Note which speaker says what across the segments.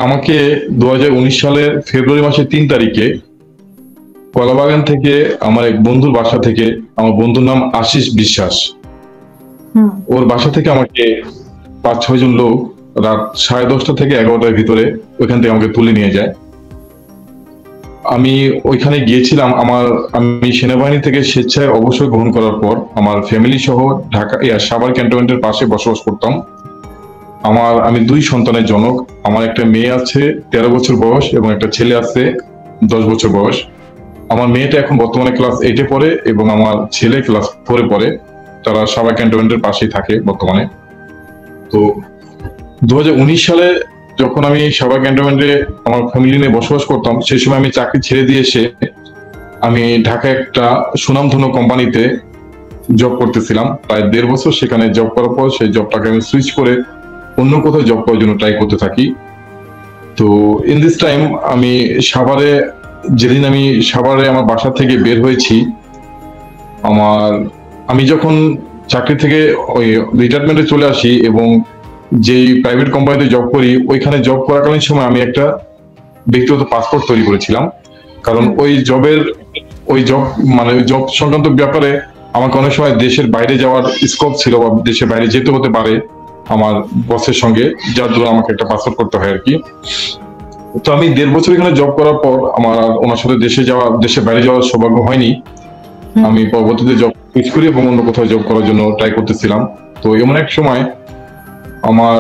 Speaker 1: আমাকে 2019 সালের ফেব্রুয়ারি মাসের 3 তারিখে কলাবাগান থেকে আমার এক বন্ধুর বাসা থেকে, আমার বন্ধুর নাম আশিস বিশ্বাস,
Speaker 2: হুম।
Speaker 1: ওর বাসা থেকে আমাকে 5-6 জন লোক রাত 10:30 থেকে 11টার ভিতরে ওইখান থেকে আমাকে তুলে নিয়ে যায়। আমি ওইখানে গিয়েছিলাম। আমি সেনাবাহিনী থেকে স্বেচ্ছায় অবসর গ্রহণ করার পর আমার ফ্যামিলি সহ ঢাকা সাভার ক্যান্টনমেন্টের পাশে বসবাস করতাম। আমি 2 সন্তানের জনক। আমার একটা মেয়ে আছে 13 বছর বয়স এবং একটা ছেলে আছে 10 বছর বয়স। আমার মেয়েটা এখন বর্তমানে ক্লাস 8-এ পড়ে এবং আমার ছেলে ক্লাস 4-এ পড়ে। তারা সাভার ক্যান্টনমেন্টের পাশেই থাকে বর্তমানে। তো 2019 সালে যখন আমি সাভার ক্যান্টনমেন্টে আমার ফ্যামিলি নিয়ে বসবাস করতাম, সেই সময় আমি চাকরি ছেড়ে দিয়ে এসে আমি ঢাকায় একটা সুনামধন্য কোম্পানিতে জব করতেছিলাম প্রায় 1.5 বছর। সেখানে জব করার পর সেই জবটাকে আমি সুইচ করে অন্য কোথাও জব করার জন্য ট্রাই করতে থাকি। তো ইন দিস টাইম আমি যেদিন আমি সাভারে আমার বাসা থেকে বের হয়েছি, আমি যখন চাকরি থেকে ওই রিটায়ারমেন্টে চলে আসি এবং যেই প্রাইভেট কোম্পানিতে জব করি, ওইখানে জব করাকালীন সময় আমি একটা ব্যক্তিগত পাসপোর্ট তৈরি করেছিলাম। কারণ ওই জব মানে জব সংক্রান্ত ব্যাপারে আমাকে অনেক সময় দেশের বাইরে যাওয়ার স্কোপ ছিল বা দেশের বাইরে যেতে হতে পারে আমার বসের সঙ্গে, যার জন্য আমাকে একটা পাসপোর্ট করতে হয় আর কি। তো আমি 1.5 বছর এখানে জব করার পর আমার ওনার সাথে দেশের বাইরে যাওয়ার সৌভাগ্য হয়নি। আমি পরবর্তীতে জব সুইচ করি এবং অন্য কোথাও জব করার জন্য ট্রাই করতেছিলাম। তো এমন এক সময় আমার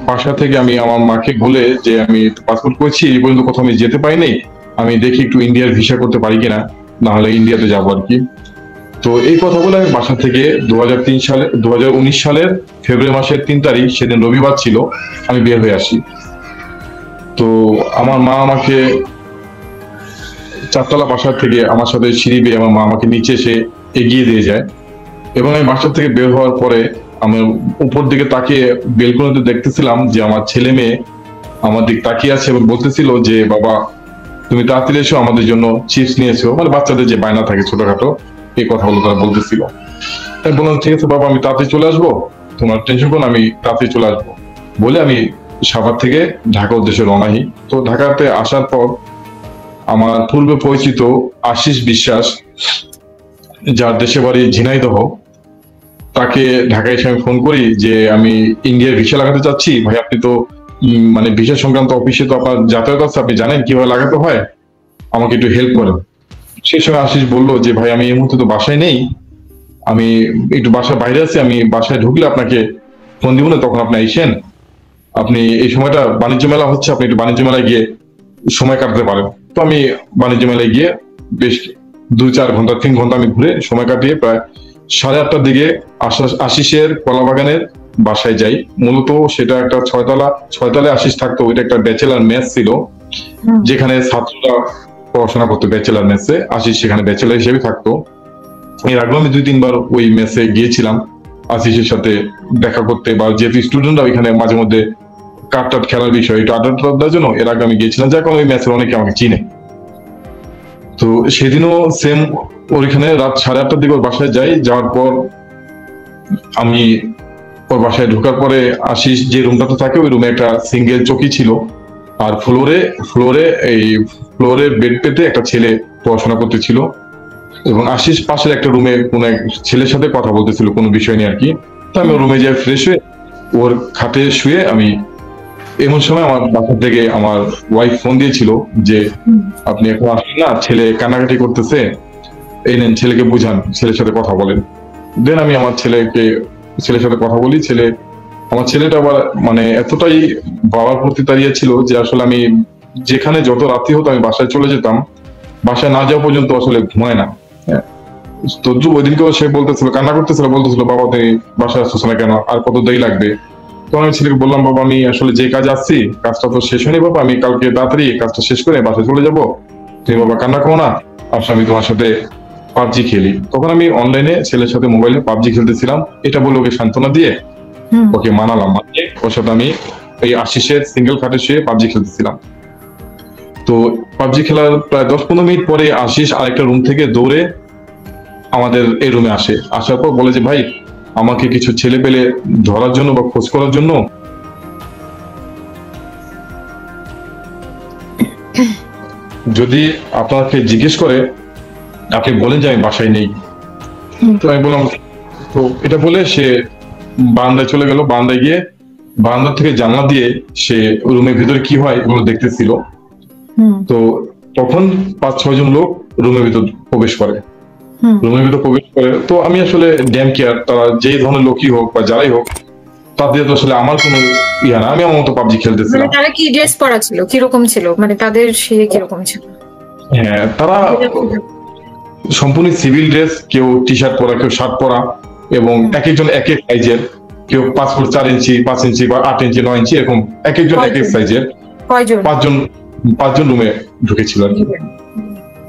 Speaker 1: বাসা থেকে আমি আমার মাকে বলে যে আমি পাসপোর্ট করেছি, এই পর্যন্ত কোথাও আমি যেতে পারিনি, আমি দেখি একটু ইন্ডিয়ার ভিসা করতে পারি কিনা, না হলে ইন্ডিয়াতে যাবো আর কি। তো এই কথা বলে আমি বাসা থেকে 2019 সালের ফেব্রুয়ারি মাসের 3 তারিখ, সেদিন রবিবার ছিল, আমি বের হয়ে আসি। তো আমার মা আমাকে 4তলা বাসা থেকে আমার সাথে সিঁড়ি বেয়ে আমার মা আমাকে নিচে এসে এগিয়ে দিয়ে যায় এবং আমি বাসা থেকে বের হওয়ার পরে আমি উপর দিকে তাকিয়ে বেলকনিতে দেখতেছিলাম যে আমার ছেলে মেয়ে আমার দিক তাকিয়ে আছে এবং বলতেছিল যে, বাবা তুমি তাড়াতাড়ি এসো, আমাদের জন্য চিপস নিয়ে এসো। মানে বাচ্চাদের যে বায়না থাকে ছোটখাটো, এই কথাগুলো তারা বলতেছিল। তাই বললাম, ঠিক আছে বাবা, আমি তাড়াতাড়ি চলে আসবো, তোমার টেনশন করো না, আমি তাড়াতাড়ি চলে আসবো বলে আমি সাভার থেকে ঢাকা উদ্দেশ্যে রওনা হই। তো ঢাকাতে আসার পর আমার পূর্বে পরিচিত আশিস বিশ্বাস, যার দেশে বাড়ি ঝিনাইদহ, তাকে ঢাকায় এসে আমি ফোন করি যে আমি ইন্ডিয়ার ভিসা লাগাতে চাচ্ছি। ভাই আপনি তো মানে ভিসা সংক্রান্ত অফিসে তো আপনার যাতায়াত আছে, আপনি জানেন কিভাবে লাগাতে হয়, আমাকে একটু হেল্প করেন। সেই সময় আশিস বললো যে, ভাই আমি এই মুহূর্তে তো বাসায় নেই, আমি একটু বাসার বাইরে আছি, আমি বাসায় ঢুকলে আপনাকে ফোন দিব না, তখন আপনি আইসেন। আপনি এই সময়টা বাণিজ্য মেলা হচ্ছে, আপনি একটু বাণিজ্য মেলায় গিয়ে সময় কাটাতে পারেন। তো আমি বাণিজ্য মেলায় গিয়ে বেশ 2-4 ঘন্টা 3 ঘন্টা আমি ঘুরে সময় কাটিয়ে প্রায় 8:30টার দিকে আশিসের কলাবাগানের বাসায় যাই। মূলত সেটা একটা 6তলায় আশিস থাকতো, ওইটা একটা ব্যাচেলার মেস ছিল, যেখানে ছাত্ররা পড়াশোনা করতো। ব্যাচেলার মেসে আশিস সেখানে ব্যাচেলার হিসেবে থাকতো। এর আগেও আমি 2-3 বার ওই মেসে গিয়েছিলাম আশিসের সাথে দেখা করতে, বা যেহেতু স্টুডেন্টরা ওইখানে মাঝে মধ্যে কার্ড খেলার বিষয় একটু আড্ডা দেওয়ার জন্য এর আগে আমি গিয়েছিলাম, যার কারণে ওই ম্যাচের অনেকে আমাকে চিনে। তো সেদিনও সেম ওইখানে রাত 8:30টার দিকে ওর বাসায় যাই। যাওয়ার পর আমি ওর বাসায় ঢোকার পরে আশিস যে রুমটাতে থাকে ওই রুমে একটা সিঙ্গেল চৌকি ছিল, আর ফ্লোরে বেড পেতে একটা ছেলে পড়াশোনা করতেছিল এবং আশিস পাশের একটা রুমে কোনো এক ছেলের সাথে কথা বলতেছিল কোনো বিষয় নিয়ে আর কি। তো আমি ওর রুমে যাই, ফ্রেশ হয়ে ওর খাটে শুয়ে আমি, এমন সময় আমার বাসা থেকে আমার ওয়াইফ ফোন দিয়েছিল যে, আপনি এখন আসেন না, ছেলে কান্নাকাটি করতেছে, এই নেন ছেলেকে বুঝান, ছেলের সাথে কথা বলেন। দেন আমি আমার ছেলের সাথে কথা বলি। আমার ছেলেটা আবার মানে এতটাই বাবার প্রতি তাড়িয়ে ছিল যে আসলে আমি যেখানে যত রাত্রি হতো আমি বাসায় চলে যেতাম, বাসায় না যাওয়া পর্যন্ত আসলে ঘুমায় না। তো ওই দিনকেও সে কান্না করতেছিল, বলতেছিল, বাবা তুমি বাসায় আসতেছো না কেন, আর কত দেরি লাগবে? তখন আমি ছেলেকে বললাম, বাবা আমি আসলে যে কাজে আসছি কাজটা তো শেষ হয়নি বাবা, আমি কালকে তাড়াতাড়ি কাজটা শেষ করে বাসায় চলে যাবো, তুমি বাবা কান্না করো না, আসলে আমি তোমার সাথে পাবজি খেলি। তখন আমি অনলাইনে ছেলের সাথে মোবাইলে পাবজি খেলতেছিলাম। এটা বলে ওকে সান্ত্বনা দিয়ে ওকে মানালাম, মানে ওর সাথে আমি এই আশিসের সিঙ্গেল খাটে শুয়ে পাবজি খেলতেছিলাম। তো পাবজি খেলার প্রায় 10-15 মিনিট পরে আশিস আরেকটা রুম থেকে দৌড়ে আমাদের এই রুমে আসার পর বলে যে, ভাই আমাকে কিছু ছেলে পেলে ধরার জন্য বা খোঁজ করার জন্য যদি আপনাকে জিজ্ঞেস করে আপনি বলেন যে আমি বাসায় নেই। তো আমি বললাম, তো এটা বলে সে বারান্দায় চলে গেল। বারান্দায় গিয়ে বারান্দা থেকে জানলা দিয়ে সে রুমের ভিতরে কি হয় এগুলো দেখতেছিল। তো তখন 5-6 জন লোক রুমের ভিতর প্রবেশ করে। তো আমি আসলে ড্যাম কেয়ার, তারা যে ধরনের লোকই হোক বা যারাই হোক, তাদের তো আসলে আমার কোনো ইয়া না, আমি আমার মতো পাবজি খেলতেছিলাম।
Speaker 2: তারা কি ড্রেস পরা ছিল, কিরকম ছিল, মানে তাদের সে কিরকম ছিল?
Speaker 1: হ্যাঁ, তারা সম্পূর্ণ সিভিল ড্রেস, কেউ টি শার্ট পরা, কেউ শার্ট পরা, এবং এক একজন এক এক সাইজের, কেউ 5 ফুট 4 ইঞ্চি, 5 ইঞ্চি বা 8 ইঞ্চি, 9 ইঞ্চি, এরকম এক একজন এক এক সাইজের। পাঁচজন রুমে ঢুকেছিল আর কি।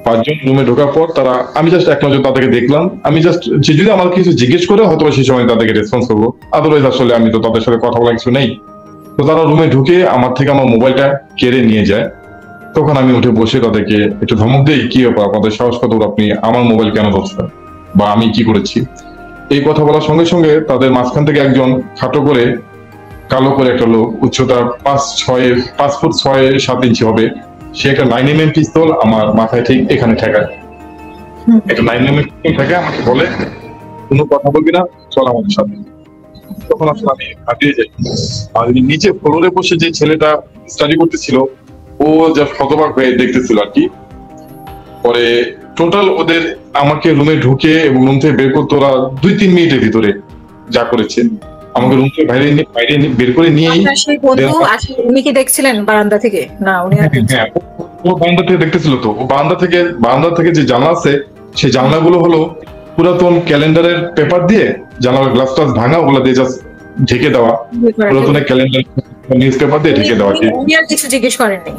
Speaker 1: 5 জন রুমে ঢোকার পর তারা, আমি জাস্ট এক নজর তাদেরকে দেখলাম। আমি জাস্ট যদি আমার কিছু জিজ্ঞেস করে হয়তো সেই সময় তাদেরকে রেসপন্স করবো, আদারওয়াইজ আসলে আমি তো তাদের সাথে কথা বলা কিছু নেই। তো তারা রুমে ঢুকে আমার থেকে আমার মোবাইলটা কেড়ে নিয়ে যায়। তখন আমি উঠে বসে তাদেরকে একটু ধমক দিই, কি ব্যাপার, আপনাদের সাহস কত, আপনি আমার মোবাইল কেন ধরছেন, বা আমি কি করেছি। এই কথা বলার সঙ্গে সঙ্গে তাদের মাঝখান থেকে একজন খাটো করে কালো করে একটা লোক, উচ্চতা 5 ফুট 6-7 ইঞ্চি হবে, সে একটা 9mm পিস্তল আমার মাথায় ঠিক এখানে ঠেকায়। একটা 9mm পিস্তল ঠেকায় আমাকে বলে, কোনো কথা বলবি না, চল আমাদের সাথে। তখন আসলে আমি হারিয়ে যাই। আর নিচে ফ্লোরে বসে যে ছেলেটা স্টাডি করতেছিল, ও যা হতবাক হয়ে দেখতেছিল আর কি। পরে টোটাল ওদের আমাকে রুমে ঢুকে এবং রুম থেকে বের করতে ওরা 2-3 মিনিটের ভিতরে যা করেছে, আমাকে রুম থেকে বাইরে বের করে নিয়েই,
Speaker 2: উনি কি দেখছিলেন বারান্দা থেকে? না, উনি
Speaker 1: হ্যাঁ, ও বারান্দা থেকে দেখতেছিল। তো ও বারান্দা থেকে যে জানলা আছে, সেই জানলাগুলো হলো পুরাতন ক্যালেন্ডারের পেপার দিয়ে, জানলার গ্লাস টাস ভাঙা, ওগুলো দিয়ে জাস্ট ঢেকে দেওয়া, পুরাতন ক্যালেন্ডার নিউজ পেপার দিয়ে ঢেকে দেওয়া।
Speaker 2: উনি আর কিছু জিজ্ঞেস করেননি?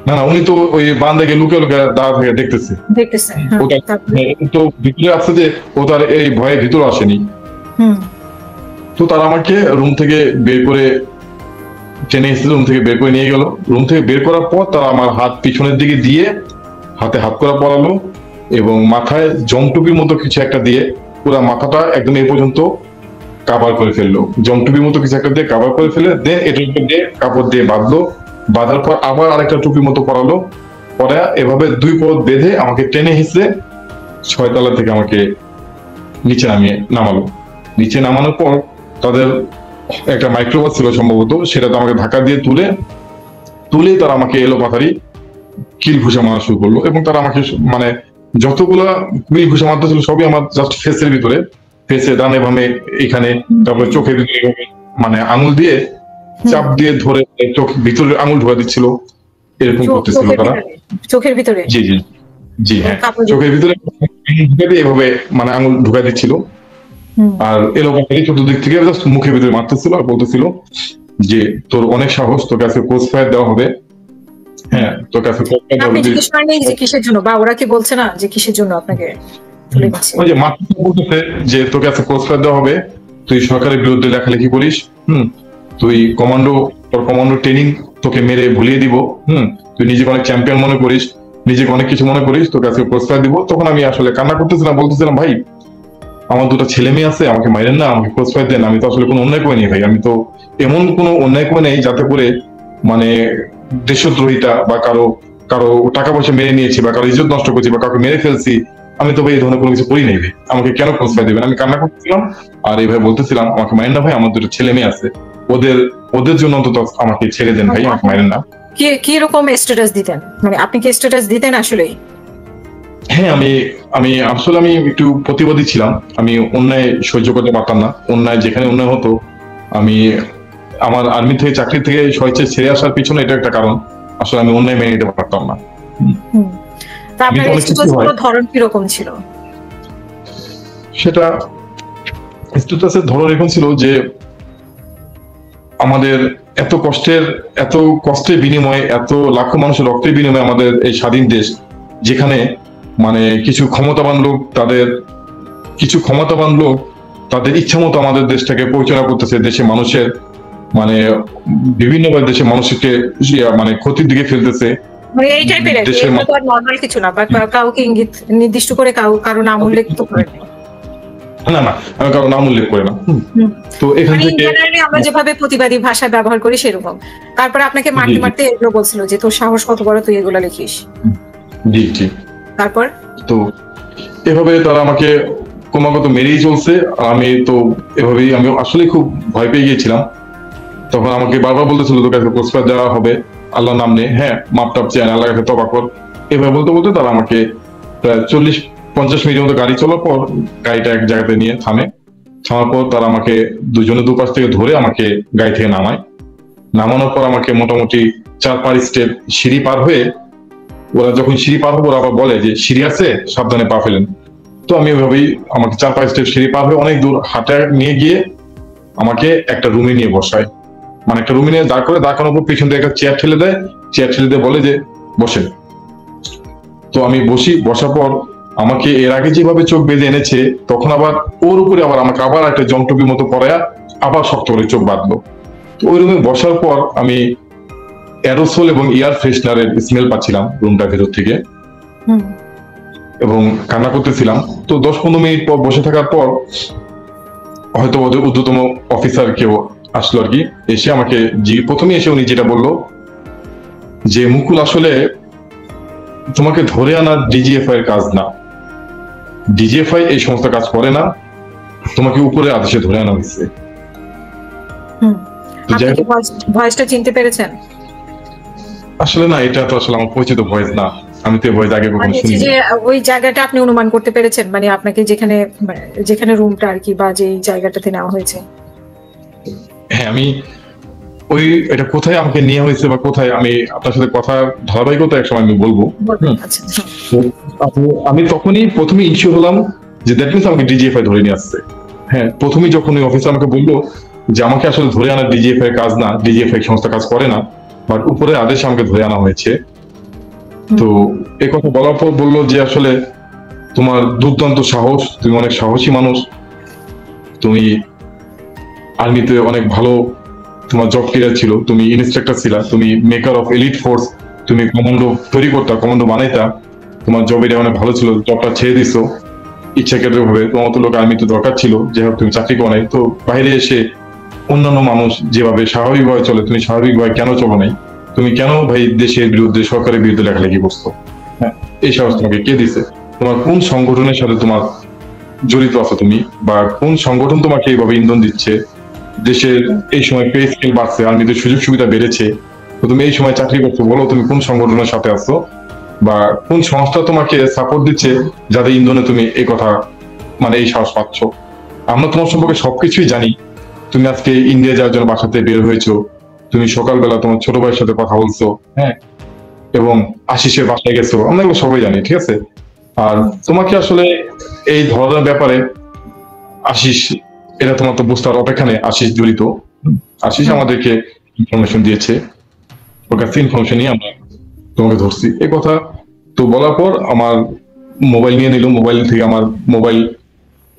Speaker 1: না, উনি তো ওই বারান্দাকে লুকে লুকে দাঁড়া থেকে দেখতেছে। তো ভিতরে আসছে যে ও তার এই ভয়ে ভিতরে আসেনি। তো তারা আমাকে রুম থেকে বের করে টেনে এসেছিল, রুম থেকে বের করে নিয়ে গেল। রুম থেকে বের করার পর তারা আমার হাত পিছনের দিকে দিয়ে হাতে হাত করা পরালো এবং মাথায় জমটুপির মতো কিছু একটা দিয়ে পুরো মাথাটা একদম এই পর্যন্ত কাভার করে ফেললো। জমটুপির মতো কিছু একটা দিয়ে কাভার করে ফেলে দেন এটার উপর দিয়ে কাপড় দিয়ে বাঁধলো। বাঁধার পর আবার আরেকটা টুপির মতো পরালো। পরে এভাবে 2 পদ বেঁধে আমাকে টেনে হিসে 6 তলা থেকে আমাকে নিচে নামালো। নিচে নামানোর পর তাদের একটা মাইক্রোবাস ছিল সম্ভবত, সেটা তো আমাকে ধাক্কা দিয়ে তুলে তারা আমাকে এলো পাথারি কিল ঘুষা মারা শুরু করলো। এবং তারা আমাকে মানে যতগুলা কিল ঘুষা মারতে ছিল সবই আমার জাস্ট ফেসের ভিতরে, ফেসে ডানে বামে এখানে, তারপরে চোখের ভিতরে, মানে আঙুল দিয়ে চাপ দিয়ে ধরে চোখ ভিতরে আঙুল ঢোকা দিচ্ছিল, এরকম করতেছিল তারা।
Speaker 2: চোখের ভিতরে?
Speaker 1: জি জি জি, হ্যাঁ, চোখের ভিতরে এভাবে মানে আঙুল ঢুকা দিচ্ছিল। আর এলোপাতাড়ি চতুর্দিক থেকে জাস্ট মুখের ভিতরে মারতেছিল আর বলতেছিল যে তোর অনেক সাহস, তোর কাছে ক্রস ফায়ার দেওয়া হবে। হ্যাঁ, তোর কাছে
Speaker 2: কিসের জন্য, বা ওরা কি বলছে না যে কিসের জন্য আপনাকে
Speaker 1: ওই যে মারতে বলতেছে যে তোর কাছে ক্রস ফায়ার দেওয়া হবে, তুই সরকারের বিরুদ্ধে লেখালেখি করিস, তুই তোর কমান্ডো ট্রেনিং তোকে মেরে ভুলিয়ে দিব, তুই নিজেকে অনেক চ্যাম্পিয়ন মনে করিস, নিজেকে অনেক কিছু মনে করিস, তোর কাছে ক্রস ফায়ার দিব। তখন আমি আসলে কান্না করতেছিলাম, বলতেছিলাম ভাই আমার 2টা ছেলে মেয়ে আছে, আমাকে মাইরেন না, আমাকে ক্রস ফায়ার দেন, আমি তো আসলে কোনো অন্যায় করিনি ভাই, আমি তো এমন কোনো অন্যায় করে নেই যাতে করে মানে দেশদ্রোহিতা বা কারো টাকা পয়সা মেরে নিয়েছি বা কারো ইজ্জত নষ্ট করছি বা কাউকে মেরে ফেলছি, আমি তো ভাই এই ধরনের কোনো কিছু করি নাই ভাই, আমাকে কেন ক্রস ফায়ার দেবেন। আমি কান্না করতেছিলাম আর এইভাবে বলতেছিলাম আমাকে মাইরেন না ভাই, আমার 2টা ছেলে মেয়ে আছে, ওদের জন্য অন্তত আমাকে ছেড়ে দেন ভাই, আমাকে মাইরেন না।
Speaker 2: কি রকম স্ট্যাটাস দিতেন, মানে আপনি কি স্ট্যাটাস দিতেন আসলেই?
Speaker 1: হ্যাঁ, আমি আসলে আমি একটু প্রতিবাদী ছিলাম। আমি অন্যায় সহ্য করতে পারতাম না। অন্যায় যেখানে অন্যায় হতো, আমি আমার আর্মি থেকে চাকরি থেকে স্বেচ্ছায় ছেড়ে আসার পিছনে এটা একটা কারণ, আসলে আমি অন্যায় মেনে নিতে পারতাম না।
Speaker 2: ধরন কিরকম ছিল
Speaker 1: সেটা? স্ট্যাটাসের ধরন এরকম ছিল যে আমাদের এত কষ্টের বিনিময়ে, এত লাখো মানুষের রক্তের বিনিময়ে আমাদের এই স্বাধীন দেশ, যেখানে মানে কিছু ক্ষমতাবান লোক তাদের ইচ্ছা মতো আমাদের দেশটাকে পরিচালনা করতেছে, দেশে মানুষের মানে বিভিন্নভাবে দেশের মানুষকে মানে ক্ষতির দিকে ফেলতেছে।
Speaker 2: এই টাইপের নরমাল কিছু না, বা কাউকে ইঙ্গিত নির্দিষ্ট করে কারো নাম উল্লেখ তো করেন।
Speaker 1: না না, আমি কারো নাম উল্লেখ করি না।
Speaker 2: হুম।
Speaker 1: তো এখান
Speaker 2: মানে
Speaker 1: থেকে
Speaker 2: জেনারেলি আমরা যেভাবে প্রতিবাদী ভাষা ব্যবহার করি সেরকম। তারপরে আপনাকে
Speaker 1: জি
Speaker 2: মারতে
Speaker 1: জি
Speaker 2: মারতে এগুলো বলছিল যে তোর সাহস কত বড় তুই এগুলো লিখিস।
Speaker 1: জি জি।
Speaker 2: তারপর
Speaker 1: তো এভাবে তারা আমাকে ক্রমাগত মেরেই চলছে। আর আমি তো এভাবেই, আমি আসলে খুব ভয় পেয়ে গিয়েছিলাম। তখন আমাকে বারবার বলতেছিল তোকে আজকে পুরস্কার দেওয়া হবে, আল্লাহর নাম নে, হ্যাঁ মাপ টাপ চেয়ে আল্লাহর কাছে তওবা কর। এভাবে বলতে বলতে তারা আমাকে প্রায় 40-50 মিনিটের মতো গাড়ি চলার পর গাড়িটা এক জায়গাতে নিয়ে থামে। থামার পর তারা আমাকে দুজনে দুপাশ থেকে ধরে আমাকে গাড়ি থেকে নামায়। নামানোর পর আমাকে মোটামুটি 4-5 স্টেপ সিঁড়ি পার হয়ে, ওরা যখন সিঁড়ি পার হবো ওরা আবার বলে যে সিঁড়ি আছে সাবধানে পা ফেলেন। তো আমি ওইভাবেই আমাকে 4-5 স্টেপ সিঁড়ি পার হয়ে অনেক দূর হাঁটা নিয়ে গিয়ে আমাকে একটা রুমে নিয়ে বসায়। মানে একটা রুমে নিয়ে দাঁড় করে, দাঁড় করানোর পর পিছন থেকে একটা চেয়ার ঠেলে দেয়, চেয়ার ঠেলে দিয়ে বলে যে বসেন। তো আমি বসি, বসার পর আমাকে এর আগে যেভাবে চোখ বেঁধে এনেছে, তখন আবার ওর উপরে আবার আমাকে আবার একটা জংটুপির মতো পড়ায়া আবার শক্ত করে চোখ বাঁধলো। তো ওই রুমে বসার পর আমি অ্যারোসল এবং এয়ার ফ্রেশনারের স্মেল পাচ্ছিলাম রুমটার ভেতর থেকে,
Speaker 2: হুম
Speaker 1: এবং কান্না করতেছিলাম। তো 10-15 মিনিট পর বসে থাকার পর হয়তো ওদের ঊর্ধ্বতম অফিসার কেউ আসলো আর কি, এসে আমাকে প্রথমে এসে উনি যেটা বললো যে মুকুল, আসলে তোমাকে ধরে আনা ডিজিএফআই এর কাজ না, ডিজিএফআই এই সমস্ত কাজ করে না, তোমাকে উপরে আদেশে ধরে আনা হয়েছে।
Speaker 2: হুম।
Speaker 1: তো
Speaker 2: আপনি
Speaker 1: যাই
Speaker 2: কি
Speaker 1: হোক,
Speaker 2: ভয়েসটা চিনতে পেরেছেন?
Speaker 1: আসলে না, এটা তো আসলে আমার পরিচিত ভয়েস না, আমি তো এই ভয়েস আগে কখনো
Speaker 2: মানে হচ্ছে
Speaker 1: শুনিনি।
Speaker 2: যে ওই জায়গাটা আপনি অনুমান করতে পেরেছেন, মানে আপনাকে যেখানে যেখানে রুমটা আর কি বা যে জায়গাটাতে নেওয়া হয়েছে।
Speaker 1: হ্যাঁ, আমি ওই, এটা কোথায় আমাকে নেওয়া হয়েছে বা কোথায়, আমি আপনার সাথে কথা ধারাবাহিকতা এক সময় আমি বলবো।
Speaker 2: বলবেন?
Speaker 1: হুম।
Speaker 2: আচ্ছা
Speaker 1: তো আমি তখনই প্রথমে ইস্যু হলাম যে দ্যাট মিনস আমাকে ডিজিএফআই ধরে নিয়ে আসছে। হ্যাঁ, প্রথমেই যখন ওই অফিসার আমাকে বললো যে আমাকে আসলে ধরে আনা ডিজিএফআই কাজ না, ডিজিএফআই সমস্ত কাজ করে না, বাট উপরে আদেশে আমাকে ধরে আনা হয়েছে।
Speaker 2: হুম।
Speaker 1: তো এই কথা বলার পর বললো যে আসলে তোমার দুর্দান্ত সাহস, তুমি অনেক সাহসী মানুষ, তুমি আর্মিতে অনেক ভালো তোমার জব ক্যারিয়ার ছিল, তুমি ইন্সট্রাক্টর ছিলা, তুমি মেকার অফ এলিট ফোর্স, তুমি কমান্ডো তৈরি করতা, কমান্ডো বানাইতা, তোমার জব এটা অনেক ভালো ছিল, জবটা ছেড়ে দিছো ইচ্ছাকৃত ভাবে, তোমার মতো লোক আর্মিতে দরকার ছিল, যেহেতু তুমি চাকরি করো নাই। তো বাইরে এসে অন্যান্য মানুষ যেভাবে স্বাভাবিকভাবে চলে, তুমি স্বাভাবিকভাবে কেন চলো নাই? তুমি কেন ভাই দেশের বিরুদ্ধে, সরকারের বিরুদ্ধে লেখালেখি করছো? হ্যাঁ, এই সাহস তোমাকে কে দিছে? তোমার কোন সংগঠনের সাথে তোমার জড়িত আছো তুমি, বা কোন সংগঠন তোমাকে এইভাবে ইন্ধন দিচ্ছে? দেশের এই সময় পে স্কেল বাড়ছে, আর্মিতে সুযোগ সুবিধা বেড়েছে, তো তুমি এই সময় চাকরি করছো, বলো তুমি কোন সংগঠনের সাথে আছো, বা কোন সংস্থা তোমাকে সাপোর্ট দিচ্ছে যাদের ইন্ধনে তুমি এই কথা, মানে এই সাহস পাচ্ছ? আমরা তোমার সম্পর্কে সবকিছুই জানি। তুমি আজকে ইন্ডিয়া যাওয়ার জন্য বাসাতে বের হয়েছো, তুমি সকালবেলা তোমার ছোট ভাইয়ের সাথে কথা বলছো, হ্যাঁ, এবং আশিসের বাসায় গেছো, আমরা এগুলো সবাই জানি, ঠিক আছে? আর তোমাকে আসলে এই ধরনের ব্যাপারে আশিস, এটা তোমার তো বুঝতে আর অপেক্ষা নেই, আশিস জড়িত। আশিস আমাদেরকে ইনফরমেশন দিয়েছে, ওর কাছে ইনফরমেশন নিয়ে আমরা তোমাকে ধরছি এই কথা। তো বলার পর আমার মোবাইল নিয়ে নিল, মোবাইল থেকে আমার মোবাইল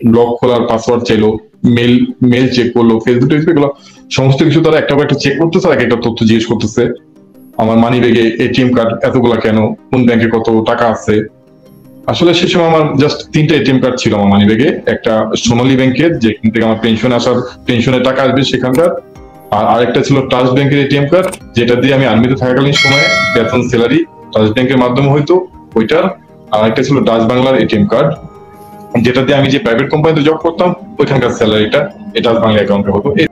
Speaker 1: লক খোলার পাসওয়ার্ড চাইলো, মেল মেল চেক করলো, ফেসবুক টেসবুক এগুলো সমস্ত কিছু তারা একটা একটা চেক করতেছে, আর একটা তথ্য জিজ্ঞেস করতেছে। আমার মানি ব্যাগে এটিএম কার্ড এতগুলা কেন, কোন ব্যাংকে কত টাকা আছে। আসলে সে সময় আমার জাস্ট 3টা এটিএম কার্ড ছিল আমার মানি ব্যাগে, একটা সোনালী ব্যাংকের যেখান থেকে আমার পেনশনের টাকা আসবে সেখানকার, আর আরেকটা ছিল ট্রাস্ট ব্যাংকের এটিএম কার্ড, যেটা দিয়ে আমি আর্মিতে থাকাকালীন সময়ে বেতন স্যালারি ট্রাস্ট ব্যাংকের মাধ্যমে হইতো ওইটার। আর একটা ছিল ডাচ বাংলার এটিএম কার্ড, যেটা দিয়ে আমি যে প্রাইভেট কোম্পানিতে জব করতাম ওইখানকার স্যালারিটা এটা বাংলা অ্যাকাউন্টে হতো। এই